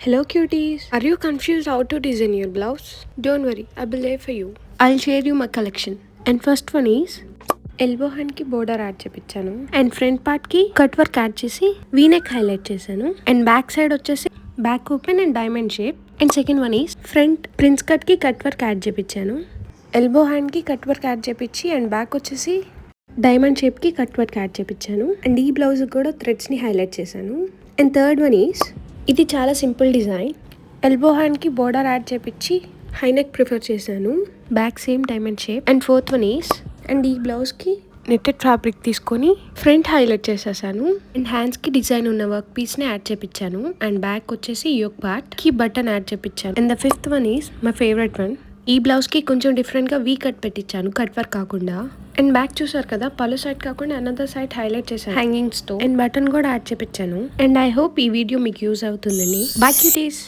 Hello cuties, are you confused how to design your blouse? Don't worry, I will there for you. I'll share you my collection. And first one is elbow hand కి border add చేపించాను and front part కి cut work add చేసి v neck highlight చేశాను and back side వచ్చేసి back open and diamond shape and second one is front prince cut కి cut work add చేపించాను elbow hand కి cut work add చేపించి and back వచ్చేసి diamond shape కి cut work add చేపించాను and ఈ blouse కూడా థ్రెడ్స్ ని హైలైట్ చేశాను అండ్ థర్డ్ వన్ ఈస్ ఇది చాలా సింపుల్ డిజైన్ ఎల్బో హ్యాండ్ కి బోర్డర్ యాడ్ చేపించి హై నెక్ ప్రిఫర్ చేశాను back same diamond shape and fourth one is and ఈ బ్లౌజ్ కి నెట్టెడ్ ఫ్యాబ్రిక్ తీసుకొని ఫ్రంట్ హైలైట్ చేసేసాను అండ్ హ్యాండ్స్ కి డిజైన్ ఉన్న వర్క్ పీస్ ని యాడ్ చేపించాను అండ్ బ్యాక్ వచ్చేసి యోక్ పార్ట్ కి బటన్ యాడ్ చేపించాను and the fifth one is my favourite one ఈ బ్లౌజ్ కి కొంచెం డిఫరెంట్ గా వీ కట్ పెట్టించాను కట్ వర్క్ కాకుండా అండ్ బ్యాక్ చూసారు కదా పళ్ళు సైడ్ కాకుండా అనదర్ సైడ్ హైలైట్ చేశాను హ్యాంగింగ్స్ తో అండ్ బటన్ కూడా యాడ్ చేపించాను అండ్ ఐ హోప్ ఈ వీడియో మీకు యూజ్ అవుతుందని బై క్యూటీస్.